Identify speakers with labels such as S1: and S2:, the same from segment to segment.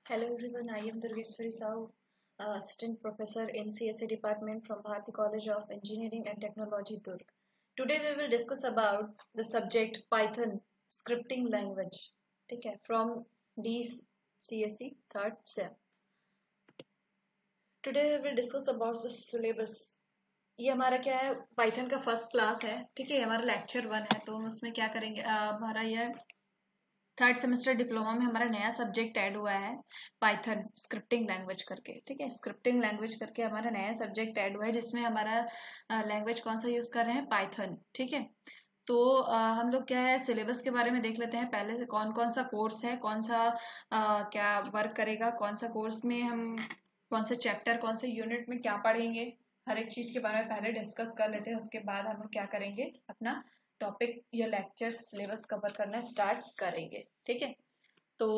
S1: Hello everyone, I am Durgeshwari Sahu, Assistant Professor in CSE Department from Bharati College of Engineering and Technology, Durg. Today we will discuss about the subject Python scripting language. ठीक है, from DCSE third sem. Today we will discuss about the syllabus. ये हमारा क्या है, Python का first class है. ठीक है, हमारा लेक्चर 1 है. तो हम उसमें क्या करेंगे, हमारा ये थर्ड सेमेस्टर डिप्लोमा में हमारा नया सब्जेक्ट ऐड हुआ है पाइथन स्क्रिप्टिंग लैंग्वेज करके. ठीक है, स्क्रिप्टिंग लैंग्वेज करके हमारा नया सब्जेक्ट ऐड हुआ है जिसमें हमारा लैंग्वेज कौन सा यूज कर रहे हैं, पाइथन. ठीक है, तो हम लोग क्या है सिलेबस के बारे में देख लेते हैं पहले से. कौन कौन सा कोर्स है, कौन सा क्या वर्क करेगा, कौन सा कोर्स में हम कौन से चैप्टर कौन से यूनिट में क्या पढ़ेंगे, हर एक चीज के बारे में पहले डिस्कस कर लेते हैं. उसके बाद हम लोग क्या करेंगे, अपना टॉपिक या लेक्चर सिलेबस कवर करना स्टार्ट करेंगे. ठीक है, तो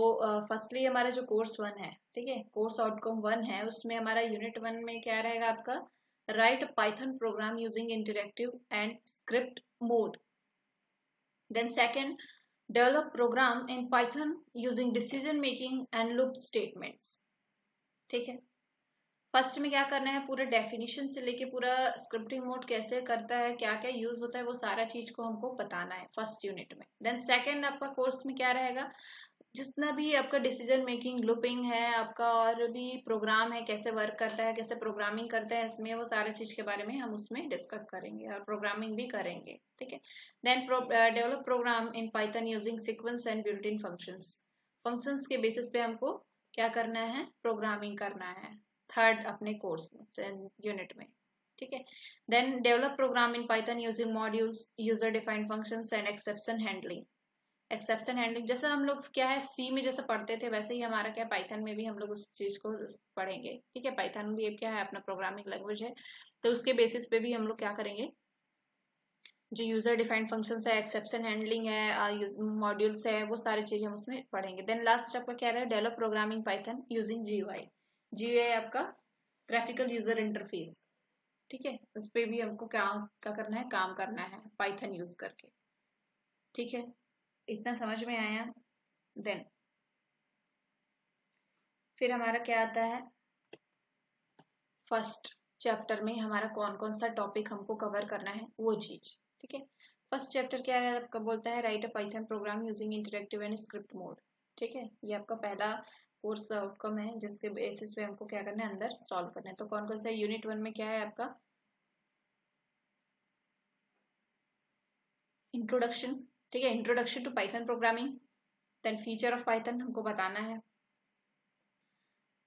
S1: फर्स्टली हमारा जो कोर्स 1 है, ठीक है, कोर्स आउटकम 1 है, उसमें हमारा यूनिट 1 में क्या रहेगा आपका, write Python program using interactive and script mode. Then second, develop program in Python using decision making and loop statements. ठीक है, फर्स्ट में क्या करना है, पूरा डेफिनेशन से लेके पूरा स्क्रिप्टिंग मोड कैसे करता है, क्या क्या यूज होता है, वो सारा चीज को हमको बताना है फर्स्ट यूनिट में. देन सेकंड आपका कोर्स में क्या रहेगा, जितना भी आपका डिसीजन मेकिंग लूपिंग है आपका, और भी प्रोग्राम है कैसे वर्क करता है, कैसे प्रोग्रामिंग करता है, इसमें वो सारे चीज के बारे में हम उसमें डिस्कस करेंगे और प्रोग्रामिंग भी करेंगे. ठीक है, then develop program in Python using sequence and built in functions. Functions के बेसिस पे हमको क्या करना है, प्रोग्रामिंग करना है थर्ड अपने कोर्स में यूनिट में. ठीक है, then develop program in Python using modules, user defined functions and exception handling. Exception handling जैसे हम लोग क्या है सी में जैसे पढ़ते थे, वैसे ही हमारा क्या पाइथन में भी हम लोग उस चीज को पढ़ेंगे. ठीक है, पाइथन भी क्या है अपना प्रोग्रामिंग लैंग्वेज है, तो उसके बेसिस पे भी हम लोग क्या करेंगे, जो यूजर डिफाइंड फंक्शंस है, एक्सेप्शन हैंडलिंग है, मॉड्यूल्स है, वो सारी चीजें हम उसमें पढ़ेंगे. देन लास्ट आपका क्या है, develop programming Python using GUI. GUI आपका ग्राफिकल यूजर इंटरफेस. ठीक है, उस पर भी हमको क्या क्या करना है, काम करना है पाइथन यूज करके. ठीक है, इतना समझ में आया. देन फिर हमारा क्या आता है, फर्स्ट चैप्टर में हमारा कौन कौन सा टॉपिक हमको कवर करना है वो चीज. ठीक है, फर्स्ट चैप्टर क्या है आपका, बोलता है right a Python program using interactive and script mode. ठीक है, ये आपका पहला कोर्स आउटकम है जिसके बेसिस पे हमको क्या करना है, अंदर सॉल्व करना है. तो कौन कौन सा यूनिट 1 में क्या है आपका, इंट्रोडक्शन. ठीक है, introduction to Python programming. Then feature of Python हमको बताना है.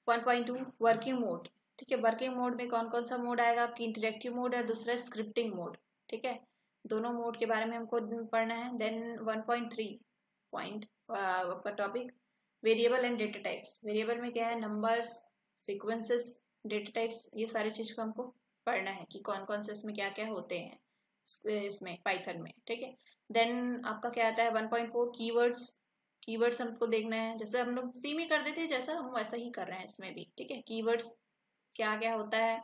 S1: 1.2 वर्किंग मोड. ठीक है, वर्किंग मोड में कौन कौन सा मोड आएगा आपकी, इंटरेक्टिव मोड है, दूसरा स्क्रिप्टिंग मोड. ठीक है, दोनों मोड के बारे में हमको पढ़ना है. देन 1.3 पॉइंट आपका topic variable and data types. Variable में क्या है, नंबर्स, सीक्वेंसेस, डेटा टाइप्स, ये सारी चीज को हमको पढ़ना है कि कौन कौन से इसमें क्या क्या होते हैं इसमें पाइथन में. ठीक है, देन आपका क्या आता है 1.4 कीवर्ड्स. कीवर्ड्स हमको देखना है, जैसे हम लोग सी में कर देते हैं जैसा हम वैसा ही कर रहे हैं इसमें भी. ठीक है, कीवर्ड्स क्या क्या होता है,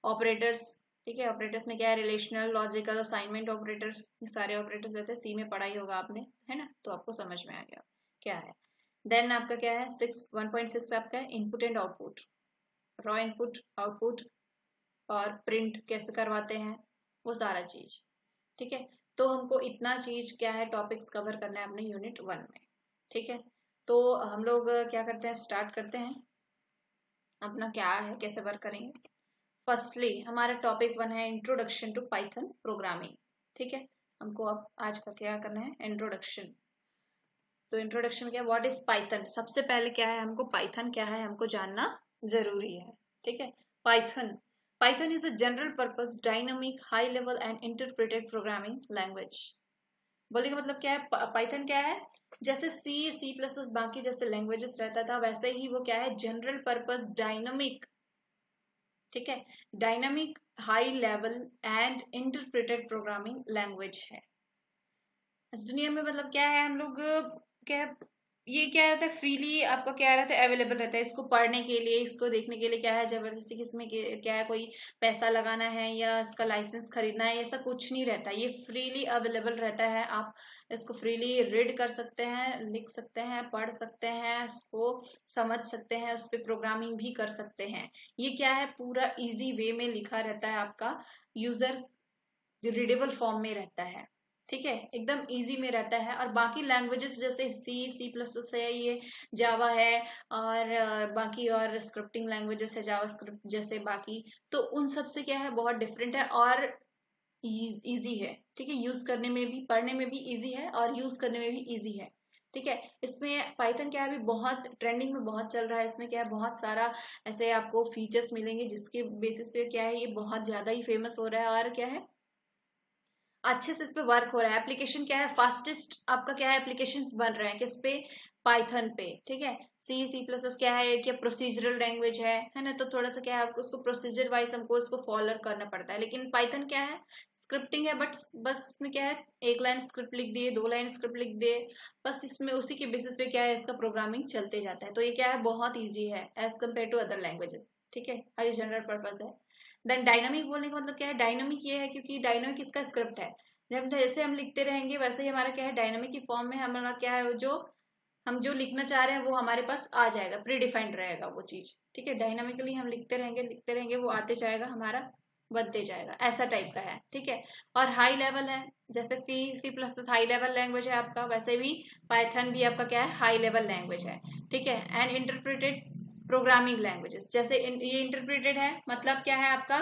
S1: ऑपरेटर्स. ठीक है, ऑपरेटर्स में क्या है, रिलेशनल, लॉजिकल, असाइनमेंट ऑपरेटर्स, ये सारे ऑपरेटर्स रहते हैं. सी में पढ़ा ही होगा आपने, है ना, तो आपको समझ में आ गया क्या है. देन आपका क्या है 1.6 आपका है input and output, raw input output, और प्रिंट कैसे करवाते हैं, वो सारा चीज. ठीक है, तो हमको इतना चीज क्या है टॉपिक्स कवर करना है अपने यूनिट 1 में. ठीक है, तो हम लोग क्या करते हैं, स्टार्ट करते हैं अपना क्या है, कैसे वर्क करेंगे. फर्स्टली हमारा टॉपिक 1 है इंट्रोडक्शन टू पाइथन प्रोग्रामिंग. ठीक है, हमको अब आज का क्या करना है, इंट्रोडक्शन. तो इंट्रोडक्शन क्या है, व्हाट इज पाइथन. सबसे पहले क्या है, हमको पाइथन क्या है हमको जानना जरूरी है. ठीक है, Python. Python is a general purpose dynamic high level and interpreted programming language. बोलने का मतलब क्या है, पाइथन क्या है, जैसे सी प्लस प्लस बाकी जैसे लैंग्वेजेस रहता था, वैसे ही वो क्या है, जनरल पर्पस डायनामिक. ठीक है, dynamic high level and interpreted programming language है. इस दुनिया में मतलब क्या है, हम लोग क्या है, ये क्या रहता है, फ्रीली आपका क्या रहता है, अवेलेबल रहता है। इसको पढ़ने के लिए, इसको देखने के लिए क्या है, जबरदस्ती किसमें क्या है, कोई पैसा लगाना है या इसका लाइसेंस खरीदना है, ऐसा कुछ नहीं रहता। ये फ्रीली अवेलेबल रहता है। आप इसको फ्रीली रीड कर सकते हैं, लिख सकते हैं, पढ़ सकते हैं, इसको समझ सकते हैं, उस पर प्रोग्रामिंग भी कर सकते हैं। ये क्या है, पूरा इजी वे में लिखा रहता है, आपका यूजर रीडेबल फॉर्म में रहता है। ठीक है, एकदम इजी में रहता है। और बाकी लैंग्वेजेस जैसे सी प्लस प्लस है, ये जावा है, और बाकी और स्क्रिप्टिंग लैंग्वेजेस है, जावा स्क्रिप्ट जैसे बाकी, तो उन सब से क्या है, बहुत डिफरेंट है और इजी है। ठीक है, यूज करने में भी, पढ़ने में भी इजी है और यूज करने में भी इजी है। ठीक है, इसमें पाइथन क्या है, अभी बहुत ट्रेंडिंग में बहुत चल रहा है। इसमें क्या है, बहुत सारा ऐसे आपको फीचर्स मिलेंगे जिसके बेसिस पे क्या है, ये बहुत ज्यादा ही फेमस हो रहा है। और क्या है, अच्छे से इस पे वर्क हो रहा है। एप्लीकेशन क्या है, फास्टेस्ट आपका क्या है, एप्लीकेशंस बन रहे हैं किस पे, पाइथन पे। ठीक है, सी प्लस प्लस क्या है, क्या प्रोसीजरल लैंग्वेज है ना, तो थोड़ा सा क्या है, आपको उसको प्रोसीजर वाइज हमको उसको फॉलो करना पड़ता है। लेकिन पाइथन क्या है, स्क्रिप्टिंग है, बट बस इसमें क्या है, एक लाइन स्क्रिप्ट लिख दिए, दो लाइन स्क्रिप्ट लिख दिए, बस इसमें उसी के बेसिस पे क्या है, इसका प्रोग्रामिंग चलते जाता है। तो ये क्या है, बहुत ईजी है as compare to other languages. ठीक है, हर जनरल पर्पज है। देन डायनामिक बोलने का मतलब क्या है, डायनामिक ये है क्योंकि डायनामिक इसका स्क्रिप्ट है। जब जैसे हम लिखते रहेंगे वैसे ही हमारा क्या है, डायनामिक की फॉर्म में हमारा क्या है, जो हम जो लिखना चाह रहे हैं वो हमारे पास आ जाएगा, प्री डिफाइंड रहेगा वो चीज। ठीक है, डायनामिकली हम लिखते रहेंगे, वो आते जाएगा हमारा, बनते जाएगा, ऐसा टाइप का है। ठीक है, और हाई लेवल है, जैसे कि C plus plus high level language है आपका, वैसे भी पाइथन भी आपका क्या है, हाई लेवल लैंग्वेज है। ठीक है, एंड इंटरप्रेटेड प्रोग्रामिंग लैंग्वेजेस, जैसे ये इंटरप्रेटेड है, मतलब क्या है आपका,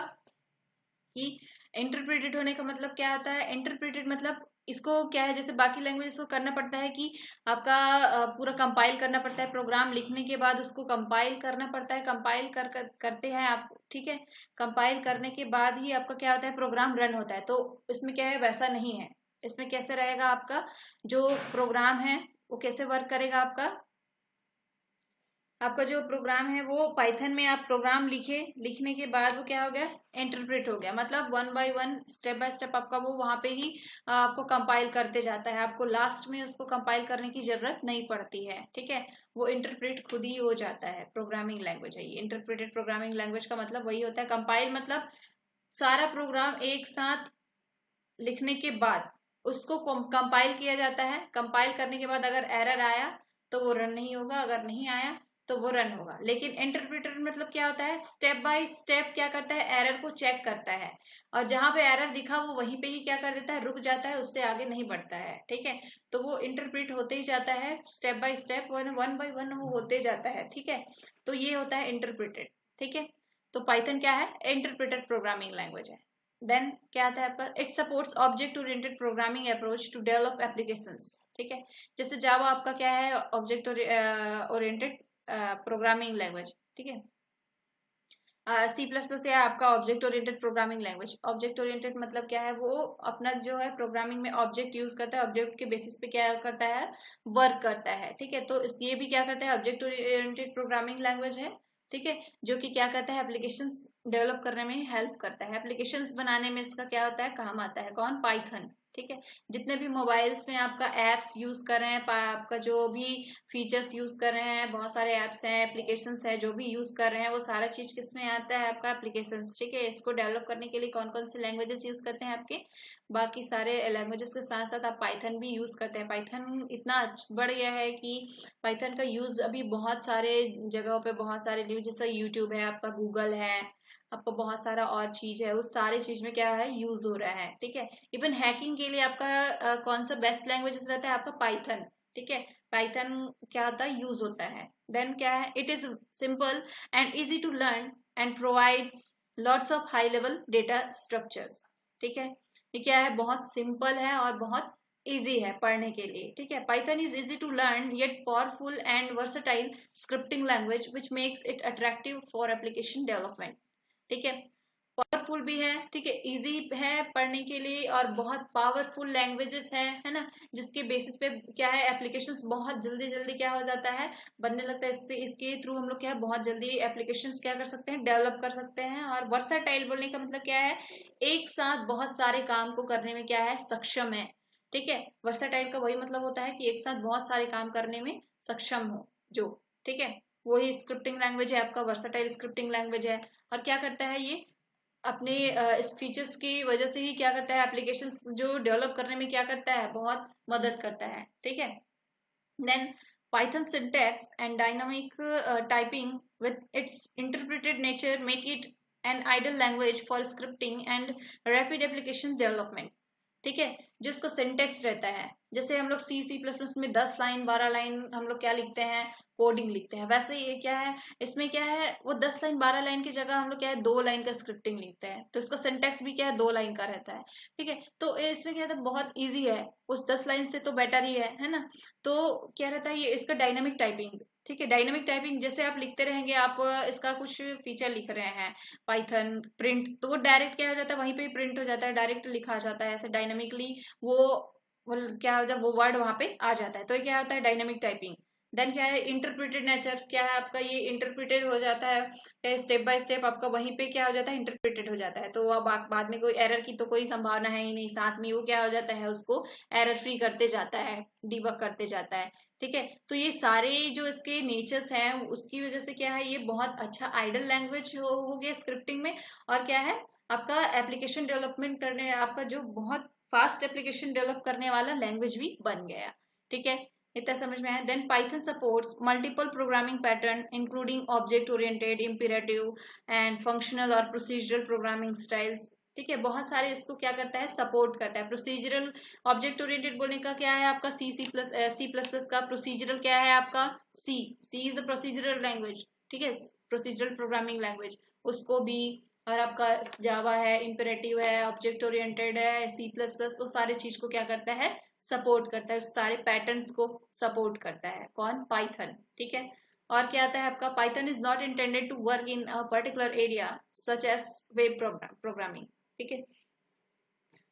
S1: कि इंटरप्रेटेड होने का मतलब क्या होता है, इंटरप्रेटेड मतलब इसको क्या है, जैसे बाकी लैंग्वेजेस को करना पड़ता है कि आपका पूरा कंपाइल करना पड़ता है, प्रोग्राम लिखने के बाद उसको कंपाइल करना पड़ता है, कंपाइल करते हैं आप। ठीक है, कंपाइल करने के बाद ही आपका क्या होता है, प्रोग्राम रन होता है। तो इसमें क्या है, वैसा नहीं है। इसमें कैसे रहेगा आपका जो प्रोग्राम है, वो कैसे वर्क करेगा आपका, आपका जो प्रोग्राम है वो पाइथन में आप प्रोग्राम लिखे, लिखने के बाद वो क्या हो गया, इंटरप्रेट हो गया। मतलब one by one, step by step आपका वो वहां पे ही आपको कंपाइल करते जाता है। आपको लास्ट में उसको कंपाइल करने की जरूरत नहीं पड़ती है। ठीक है, वो इंटरप्रेट खुद ही हो जाता है। प्रोग्रामिंग लैंग्वेज है ये, इंटरप्रेटेड प्रोग्रामिंग लैंग्वेज का मतलब वही होता है। कंपाइल मतलब सारा प्रोग्राम एक साथ लिखने के बाद उसको कंपाइल किया जाता है। कंपाइल करने के बाद अगर एरर आया तो वो रन नहीं होगा, अगर नहीं आया तो वो रन होगा। लेकिन इंटरप्रेटर मतलब क्या होता है, स्टेप बाय स्टेप क्या करता है, एरर को चेक करता है, और जहां पे एरर दिखा वो वहीं पे ही क्या कर देता है, रुक जाता है, उससे आगे नहीं बढ़ता है। ठीक है, तो वो इंटरप्रेट होते ही जाता है, step by step, one by one वो होते जाता है। ठीक है, तो ये होता है इंटरप्रेटेड। ठीक है, तो पाइथन क्या है, इंटरप्रेटेड प्रोग्रामिंग लैंग्वेज है। देन क्या आता है आपका, it supports object oriented programming approach to develop applications. ठीक है, जैसे जावा आपका क्या है, ऑब्जेक्ट ओरिएंटेड प्रोग्रामिंग लैंग्वेज। ठीक है, सी प्लस प्लस है आपका object oriented programming language. Object oriented मतलब क्या है, वो अपना जो है प्रोग्रामिंग में ऑब्जेक्ट यूज करता है, ऑब्जेक्ट के बेसिस पे क्या करता है, वर्क करता है। ठीक है, तो ये भी क्या करता है, ऑब्जेक्ट ओरिएंटेड प्रोग्रामिंग लैंग्वेज है। ठीक है, जो कि क्या करता है, एप्लीकेशंस डेवलप करने में हेल्प करता है। एप्लीकेशंस बनाने में इसका क्या होता है, काम आता है, कौन, पाइथन। ठीक है, जितने भी मोबाइल्स में आपका एप्स यूज कर रहे हैं, आपका जो भी फीचर्स यूज कर रहे हैं, बहुत सारे एप्स हैं, एप्लीकेशंस है, जो भी यूज कर रहे हैं, वो सारा चीज किस में आता है, आपका एप्लीकेशंस। ठीक है, इसको डेवलप करने के लिए कौन कौन से लैंग्वेजेस यूज करते हैं आपके, बाकी सारे लैंग्वेजेस के साथ साथ आप पाइथन भी यूज करते हैं। पाइथन इतना बढ़ गया है कि पाइथन का यूज अभी बहुत सारे जगहों पे, बहुत सारे जैसे यूट्यूब है, आपका गूगल है, आपको बहुत सारा और चीज है, उस सारे चीज में क्या है, यूज हो रहा है। ठीक है, इवन हैकिंग के लिए आपका कौन सा बेस्ट लैंग्वेज रहता है, आपका पाइथन। ठीक है, पाइथन क्या होता है, यूज होता है। देन क्या है, it is simple and easy to learn and provides lots of high level data structures. ठीक है, ये क्या है, बहुत सिंपल है और बहुत इजी है पढ़ने के लिए। ठीक है, Python is easy to learn yet powerful and versatile scripting language which makes it attractive for application development. ठीक है, पावरफुल भी है, ठीक है, इजी है पढ़ने के लिए, और बहुत पावरफुल लैंग्वेजेस है ना, जिसके बेसिस पे क्या है, एप्लीकेशंस बहुत जल्दी जल्दी क्या हो जाता है, बनने लगता है। इससे इसके थ्रू हम लोग क्या है, बहुत जल्दी एप्लीकेशंस क्या कर सकते हैं, डेवलप कर सकते हैं। और वर्साटाइल बोलने का मतलब क्या है, एक साथ बहुत सारे काम को करने में क्या है, सक्षम है। ठीक है, वर्साटाइल का वही मतलब होता है कि एक साथ बहुत सारे काम करने में सक्षम हो जो, ठीक है, वही स्क्रिप्टिंग लैंग्वेज है आपका, वर्सटाइल स्क्रिप्टिंग लैंग्वेज है। और क्या करता है ये अपने इस फीचर्स की वजह से ही क्या करता है, एप्लीकेशंस जो डेवलप करने में क्या करता है, बहुत मदद करता है, ठीक है। Then Python syntax and dynamic typing with its interpreted nature make it an ideal language for scripting and rapid application development, ठीक है। जिसको सिंटेक्स रहता है, जैसे हम लोग C++ में 10 लाइन 12 लाइन हम लोग क्या लिखते हैं, कोडिंग लिखते हैं, वैसे ये क्या है, इसमें क्या है, वो 10 लाइन 12 लाइन की जगह हम लोग क्या है 2 लाइन का स्क्रिप्टिंग लिखते हैं, तो इसका सिंटेक्स भी क्या है 2 लाइन का रहता है, ठीक है। तो इसमें क्या रहता है, बहुत ईजी है, उस 10 लाइन से तो बेटर ही है ना। तो क्या रहता है ये इसका डायनामिक टाइपिंग, ठीक है। डायनामिक टाइपिंग जैसे आप लिखते रहेंगे, आप इसका कुछ फीचर लिख रहे हैं पाइथन प्रिंट, तो वो डायरेक्ट क्या हो जाता है, वहीं पे प्रिंट हो जाता है, डायरेक्ट लिखा जाता है ऐसे डायनामिकली, वो क्या हो जाए वो वर्ड वहां पे आ जाता है, तो ये क्या होता है डायनामिक टाइपिंग। देन क्या है इंटरप्रेटेड नेचर, क्या है आपका ये इंटरप्रेटेड हो जाता है, स्टेप बाय स्टेप आपका वहीं पे क्या हो जाता है इंटरप्रेटेड हो जाता है, तो अब बाद में कोई एरर की तो कोई संभावना है ही नहीं, साथ में वो क्या हो जाता है उसको एरर फ्री करते जाता है, डिबग करते जाता है, ठीक है। तो ये सारे जो इसके नेचर्स हैं उसकी वजह से क्या है ये बहुत अच्छा आइडल लैंग्वेज हो गया स्क्रिप्टिंग में, और क्या है आपका एप्लीकेशन डेवलपमेंट करने, आपका जो बहुत फास्ट एप्लीकेशन डेवलप करने वाला लैंग्वेज भी बन गया, ठीक है। इतना समझ में आया। Then Python supports multiple programming pattern including object oriented, imperative and functional और प्रोसीजरल प्रोग्रामिंग स्टाइल्स, ठीक है। बहुत सारे इसको क्या करता है सपोर्ट करता है। प्रोसीजरल ऑब्जेक्ट ओरिएंटेड बोलने का क्या है आपका C++ का, प्रोसीजरल क्या है आपका सी इज अ प्रोसीजरल लैंग्वेज, ठीक है, प्रोसीजरल प्रोग्रामिंग लैंग्वेज, उसको भी। और आपका जावा है, इम्पेरेटिव है, ऑब्जेक्ट ओरिएंटेड है, C++, वो सारे चीज को क्या करता है सपोर्ट करता है, सारे पैटर्न्स को सपोर्ट करता है कौन, पाइथन, ठीक है। और क्या आता है आपका Python is not intended to work in a particular area such as web programming, ठीक है।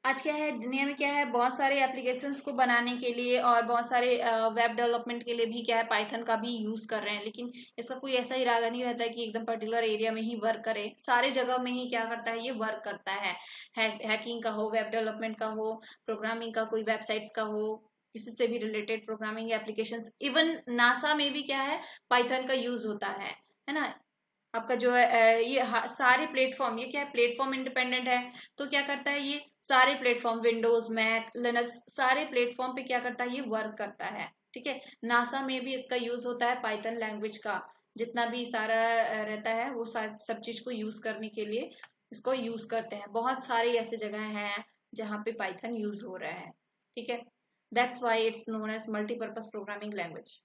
S1: आज क्या है दुनिया में क्या है, बहुत सारे एप्लीकेशंस को बनाने के लिए और बहुत सारे वेब डेवलपमेंट के लिए भी क्या है पाइथन का भी यूज कर रहे हैं, लेकिन इसका कोई ऐसा इरादा नहीं रहता है कि एकदम पर्टिकुलर एरिया में ही वर्क करे, सारे जगह में ही क्या करता है ये वर्क करता है। हैकिंग का हो, वेब डेवलपमेंट का हो, प्रोग्रामिंग का, कोई वेबसाइट्स का हो, किसी से भी related programming applications, even NASA में भी क्या है पाइथन का यूज होता है ना। आपका जो है ये सारे प्लेटफॉर्म, ये क्या है प्लेटफॉर्म इंडिपेंडेंट है, तो क्या करता है ये सारे प्लेटफॉर्म विंडोज मैक लिनक्स सारे प्लेटफॉर्म पे क्या करता है ये वर्क करता है, ठीक है। नासा में भी इसका यूज होता है पाइथन लैंग्वेज का, जितना भी सारा रहता है वो सब चीज को यूज करने के लिए इसको यूज करते हैं। बहुत सारी ऐसे जगह हैं जहाँ पे पाइथन यूज हो रहा है, ठीक है। That's why it's known as multipurpose programming language,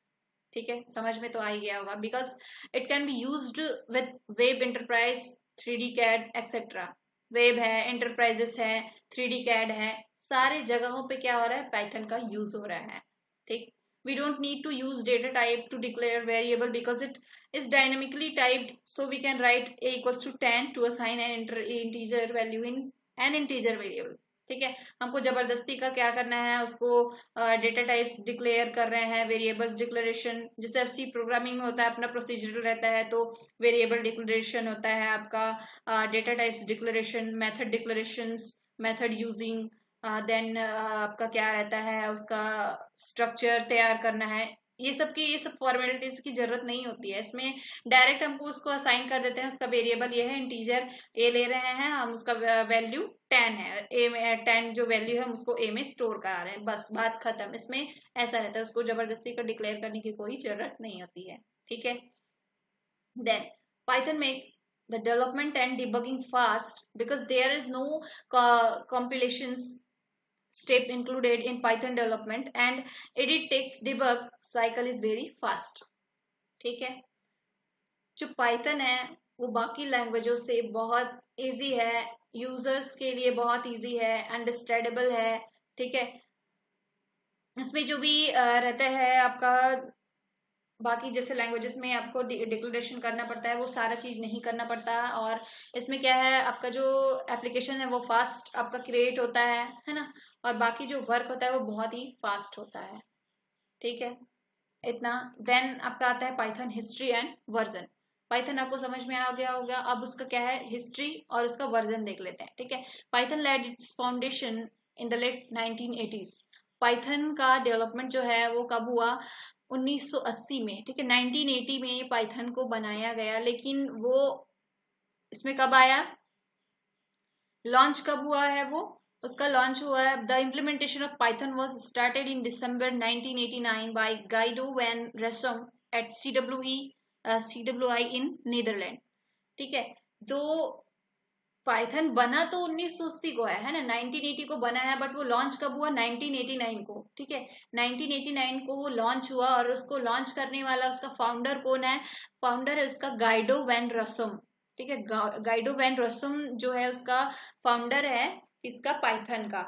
S1: ठीक है। समझ में तो आ ही गया होगा, because it can be used with web enterprise, 3D CAD etcetera. Web है, एंटरप्राइजेस है, 3D कैड है, सारे जगहों पे क्या हो रहा है पाइथन का यूज हो रहा है, ठीक। we don't need to use data type to declare variable because it is dynamically typed, so we can write a equals to 10 to assign an integer value in an integer variable, ठीक है। हमको जबरदस्ती का क्या करना है उसको data types declare कर रहे हैं, वेरिएबल्स डिक्लेरेशन, जैसे अब सी प्रोग्रामिंग में होता है अपना प्रोसीजरल रहता है, तो वेरिएबल डिक्लेरेशन होता है आपका, data types declaration, method declarations, method using, then आपका क्या रहता है उसका स्ट्रक्चर तैयार करना है, ये सब फॉर्मेलिटीज की जरूरत नहीं होती है इसमें। डायरेक्ट हमको उसको असाइन कर देते हैं, उसका वेरिएबल ये है, इंटीजर ए ले रहे हैं हम, उसका वैल्यू 10 है, ए में 10 जो वैल्यू है हम उसको ए में स्टोर करा रहे हैं, बस बात खत्म। इसमें ऐसा रहता है, उसको जबरदस्ती का डिक्लेयर करने की कोई जरूरत नहीं होती है, ठीक है। Then Python makes the development and debugging fast because there is no compilations step included in Python development, and edit text debug cycle is very fast, ठीक है। जो पाइथन है वो बाकी लैंग्वेजों से बहुत इजी है, यूजर्स के लिए बहुत इजी है, अंडरस्टैंडेबल है, ठीक है। इसमें जो भी रहता है आपका बाकी जैसे लैंग्वेजेस में आपको डिक्लेरेशन करना पड़ता है वो सारा चीज नहीं करना पड़ता, और इसमें क्या है आपका जो एप्लीकेशन है वो फास्ट आपका क्रिएट होता है ना, और बाकी जो वर्क होता है वो बहुत ही फास्ट होता है, ठीक है। इतना। देन आपका आता है Python history and version. Python आपको समझ में आ गया होगा, अब उसका क्या है हिस्ट्री और उसका वर्जन देख लेते हैं, ठीक है। Python led its foundation in the late 1980s। Python का डेवलपमेंट जो है वो कब हुआ, 1980 में, ठीक है, 1980 में ये पाइथन को बनाया गया, लेकिन वो इसमें कब आया, लॉन्च कब हुआ है वो, उसका लॉन्च हुआ है, the implementation of Python was started in December 1989 by Guido van Rossum at CWI in Netherland, ठीक है। तो पाइथन बना तो 1980 को है ना, 1980 को बना है, बट वो लॉन्च कब हुआ, 1989 को, ठीक है, 1989 को वो लॉन्च हुआ, और उसको लॉन्च करने वाला उसका फाउंडर कौन है, फाउंडर है उसका गाइडो वैन रोसम, ठीक है, गाइडो वैन रोसम जो है उसका फाउंडर है, इसका पाइथन का,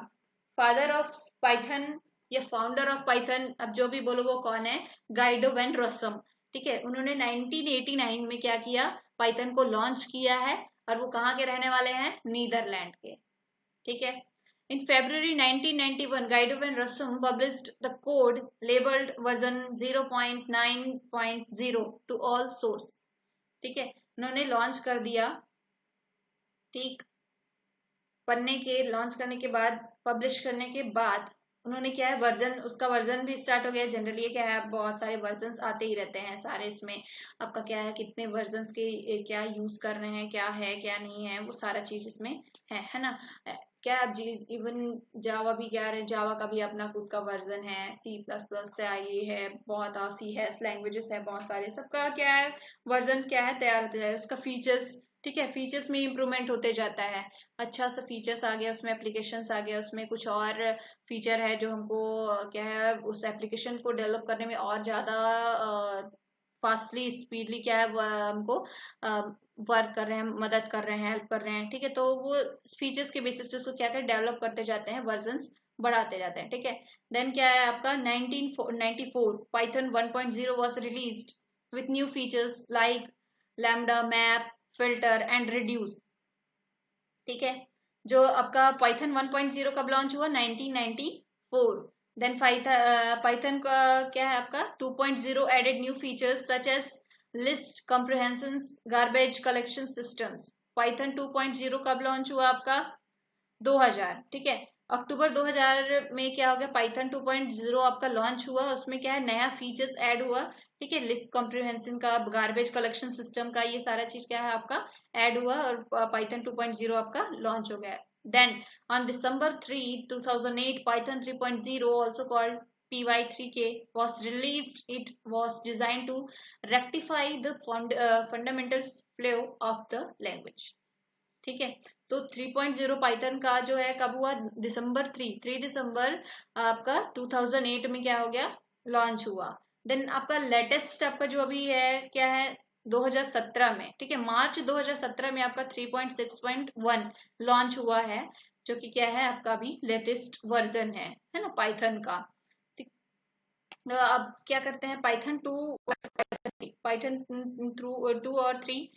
S1: फादर ऑफ पाइथन या फाउंडर ऑफ पाइथन, अब जो भी बोलो वो कौन है, गाइडो वैन रोसम, ठीक है। उन्होंने 1989 में क्या किया, पाइथन को लॉन्च किया है, और वो कहाँ के रहने वाले हैं, नीदरलैंड के, ठीक है। In February 1991, Guido van Rossum published the code labeled version 0.9.0 to all source, ठीक है, उन्होंने लॉन्च कर दिया, ठीक, पढ़ने के लॉन्च करने के बाद, पब्लिश करने के बाद उन्होंने क्या है, वर्जन, उसका वर्जन भी स्टार्ट हो गया, जनरली क्या है, बहुत सारे वर्जन्स आते ही रहते हैं सारे, इसमें आपका क्या है, कितने वर्जन्स के क्या यूज कर रहे हैं, क्या है क्या नहीं है, वो सारा चीज इसमें है ना, क्या आप जी, इवन जावा भी क्या है, जावा का भी अपना खुद का वर्जन है, C++ से आई है, बहुत सी है, लैंग्वेजेस है बहुत सारे, सबका क्या है, वर्जन क्या है, तैयार होते जाए, उसका फीचर्स, ठीक है, फीचर्स में इम्प्रूवमेंट होते जाता है, अच्छा सा फीचर्स आ गया उसमें, एप्लीकेशंस आ गया उसमें, कुछ और फीचर है जो हमको क्या है, उस एप्लीकेशन को डेवलप करने में और ज्यादा फास्टली स्पीडली क्या है, हमको वर्क कर रहे हैं, मदद कर रहे हैं, हेल्प कर रहे हैं, ठीक है। तो वो फीचर्स के बेसिस पे उसको क्या कर डेवलप करते जाते हैं, वर्जन्स बढ़ाते जाते हैं, ठीक है। देन क्या है आपका 1994 Python 1.0 was released with new features like lambda, map, filter and reduce, ठीक है। जो आपका पाइथन 1.0 कब लॉन्च हुआ, 1994। देन पाइथन का क्या है आपका 2.0 added new features such as list comprehension, garbage collection systems. Python 2.0 कब लॉन्च हुआ आपका, 2000, ठीक है, अक्टूबर 2000 में क्या हो गया, पाइथन 2.0 आपका लॉन्च हुआ, उसमें क्या है, नया फीचर्स ऐड हुआ, ठीक है, लिस्ट कॉम्प्रिहेंशन का, गार्बेज कलेक्शन सिस्टम का, ये सारा चीज क्या है आपका ऐड हुआ, और पाइथन 2.0 आपका लॉन्च हो गया। Then on December 3, 2008, Python 3.0 also called PY3K was released. It was designed to rectify the fundamental flaw of the language, ठीक है। तो 3.0 पाइथन का जो है कब हुआ, दिसंबर 3 दिसंबर आपका 2008 में क्या हो गया, लॉन्च हुआ। देन आपका लेटेस्ट आपका जो अभी है क्या है, 2017 में, ठीक है, मार्च 2017 में आपका 3.6.1 लॉन्च हुआ है, जो कि क्या है आपका अभी लेटेस्ट वर्जन है ना पाइथन का, ठीक। अब क्या करते हैं, पाइथन 2, पाइथन 2 और 3,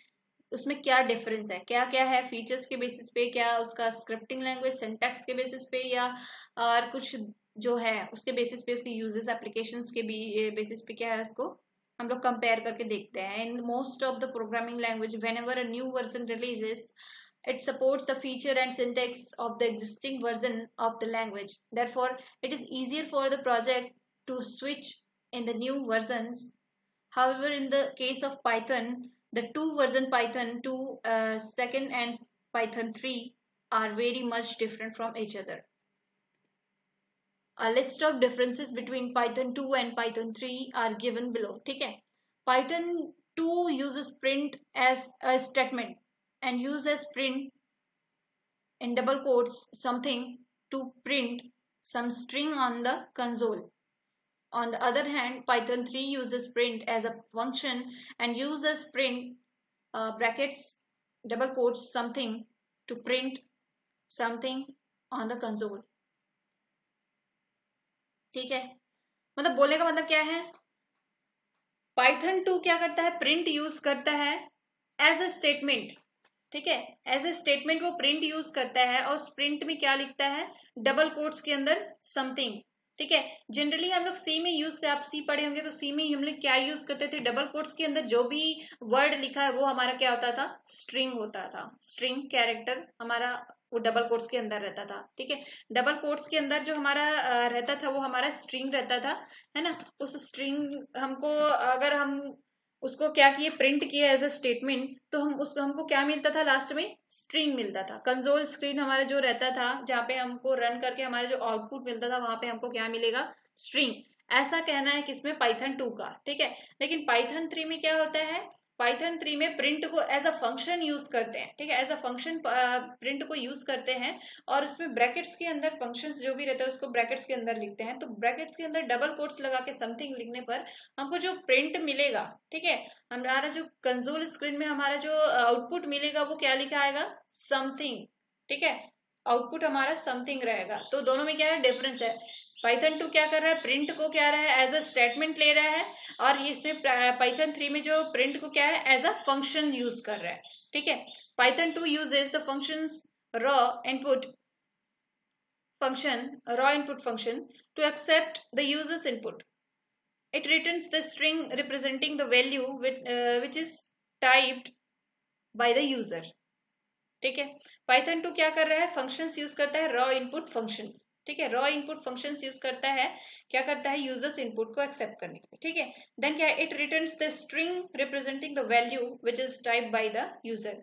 S1: उसमें क्या डिफरेंस है, क्या क्या है, फीचर्स के बेसिस पे, क्या उसका स्क्रिप्टिंग लैंग्वेज सिंटैक्स के बेसिस पे, या और कुछ जो है उसके बेसिस पे, उसके यूजेस एप्लीकेशंस के भी बेसिस पे क्या है, उसको हम लोग कंपेयर करके देखते हैं। In most of the programming language whenever a new version releases, it supports the feature and syntax of the existing version of the language. Therefore, it is easier for the project to switch in the new versions. However, in the case of Python, the two version Python 2 second and Python 3 are very much different from each other. A list of differences between Python 2 and Python 3 are given below, ठीक है। Python 2 uses print as a statement and uses print in double quotes something to print some string on the console. On the other hand, Python 3 uses print as a function and uses print brackets double quotes something to print something on the console, ठीक है। मतलब बोलने का मतलब क्या है, Python 2 क्या करता है, प्रिंट यूज करता है एज अ स्टेटमेंट, ठीक है, एज ए स्टेटमेंट वो प्रिंट यूज करता है, और उस प्रिंट में क्या लिखता है, डबल कोट्स के अंदर समथिंग, ठीक है। जनरली हम लोग सी में यूज, आप सी पढ़े होंगे तो सी में हम लोग क्या यूज करते थे, डबल कोट्स के अंदर जो भी वर्ड लिखा है वो हमारा क्या होता था, स्ट्रिंग होता था, स्ट्रिंग कैरेक्टर हमारा वो डबल कोट्स के अंदर रहता था, ठीक है। डबल कोट्स के अंदर जो हमारा रहता था वो हमारा स्ट्रिंग रहता था, है ना। उस स्ट्रिंग हमको अगर हम उसको क्या किए, प्रिंट किए एज अ स्टेटमेंट, तो हम उसको हमको क्या मिलता था, लास्ट में स्ट्रिंग मिलता था। कंसोल स्क्रीन हमारा जो रहता था, जहाँ पे हमको रन करके हमारा जो आउटपुट मिलता था, वहां पे हमको क्या मिलेगा, स्ट्रिंग। ऐसा कहना है किसमें, पाइथन 2 का, ठीक है। लेकिन पाइथन 3 में क्या होता है, पाइथन 3 में प्रिंट को एज अ फंक्शन यूज करते हैं, ठीक है। एज अ फंक्शन प्रिंट को यूज करते हैं, और उसमें ब्रैकेट्स के अंदर फंक्शंस जो भी रहता है उसको ब्रैकेट्स के अंदर लिखते हैं। तो ब्रैकेट्स के अंदर डबल कोट्स लगा के समथिंग लिखने पर हमको जो प्रिंट मिलेगा, ठीक है, हमारा जो कंसोल स्क्रीन में हमारा जो आउटपुट मिलेगा वो क्या लिखा आएगा, समथिंग, ठीक है। आउटपुट हमारा समथिंग रहेगा। तो दोनों में क्या है, डिफरेंस है। पाइथन 2 क्या कर रहा है, प्रिंट को क्या रहा है, एज अ स्टेटमेंट ले रहा है, और इसमें पाइथन 3 में जो प्रिंट को क्या है, एज अ फंक्शन यूज कर रहा है, ठीक है। Python 2 uses the functions raw input raw input function to accept the user's input. It returns the string representing the value which is typed by the user. ठीक है। Python 2 क्या कर रहा है, फंक्शंस यूज करता है, रॉ इनपुट फंक्शंस, ठीक है। रॉ इनपुट फंक्शंस यूज करता है, क्या करता है, यूजर्स इनपुट को एक्सेप्ट करने के लिए, ठीक है। देन क्या, it returns the string representing the value which is type by the user,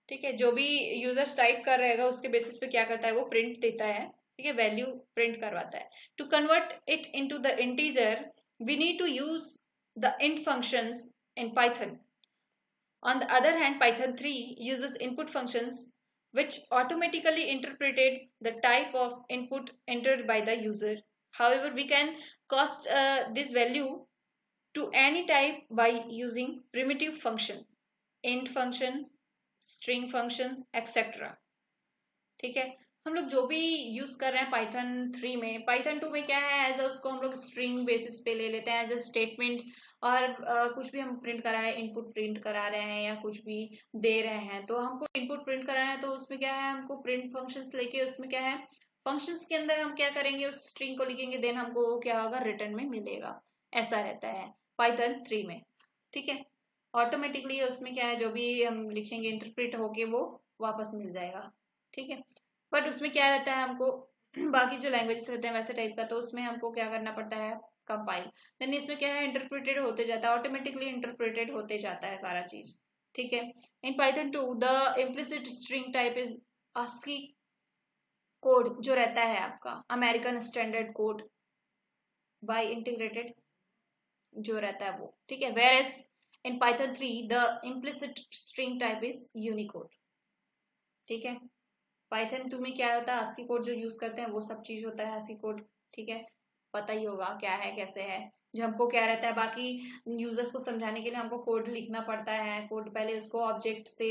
S1: ठीक है। जो भी यूजर्स टाइप कर रहेगा उसके बेसिस पे क्या करता है, वो प्रिंट देता है, ठीक है, वैल्यू प्रिंट करवाता है। To convert it into the integer we need to use the int functions in Python. On the other hand, Python 3 uses input functions which automatically interpreted the type of input entered by the user. However, we can cast this value to any type by using primitive functions, int function, string function, etc. ठीक है। हम लोग जो भी use कर रहे हैं Python 3 में, पाइथन 2 में क्या है, एज उसको हम लोग स्ट्रिंग बेसिस पे ले लेते हैं एज अ स्टेटमेंट, और कुछ भी हम प्रिंट करा रहे हैं, इनपुट प्रिंट करा रहे हैं या कुछ भी दे रहे हैं, तो हमको इनपुट प्रिंट कराना है, तो उसमें क्या है, हमको प्रिंट फंक्शंस लेके उसमें क्या है, फंक्शंस के अंदर हम क्या करेंगे, उस स्ट्रिंग को लिखेंगे, देन हमको क्या होगा, रिटर्न में मिलेगा। ऐसा रहता है पाइथन 3 में, ठीक है। ऑटोमेटिकली उसमें क्या है, जो भी हम लिखेंगे इंटरप्रेट होके वो वापस मिल जाएगा, ठीक है। बट उसमें क्या रहता है, हमको बाकी जो लैंग्वेजेस रहते हैं वैसे टाइप का, तो उसमें हमको क्या करना पड़ता है, कंपाइल। देन इसमें क्या है, इंटरप्रेटेड होते जाता है, ऑटोमेटिकली इंटरप्रेटेड होते जाता है सारा चीज, ठीक है। In Python 2 the implicit string type is ASCII code जो रहता है आपका, American standard code by integrated जो रहता है वो, ठीक है। Whereas in Python 3 the implicit string type is Unicode, ठीक है। पाइथन 2 में क्या होता है, ASCII कोड जो यूज करते हैं वो सब चीज होता है ASCII कोड, ठीक है। पता ही होगा क्या है कैसे है। जो हमको क्या रहता है, बाकी यूजर्स को समझाने के लिए हमको कोड लिखना पड़ता है, कोड पहले उसको ऑब्जेक्ट से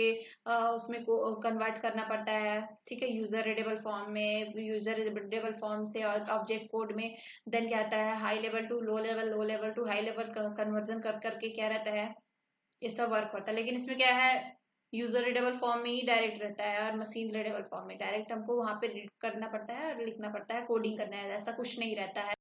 S1: उसमें को कन्वर्ट करना पड़ता है, ठीक है, यूजर रीडेबल फॉर्म में, यूजर रीडेबल फॉर्म से और ऑब्जेक्ट कोड में। देन क्या आता है, high level to low level, low level to high level conversion कर करके क्या रहता है, ये सब वर्क होता है। लेकिन इसमें क्या है, यूजर रीडेबल फॉर्म में ही डायरेक्ट रहता है, और मशीन रीडेबल फॉर्म में डायरेक्ट हमको वहां पे रीड करना पड़ता है और लिखना पड़ता है, कोडिंग करना है, ऐसा कुछ नहीं रहता है।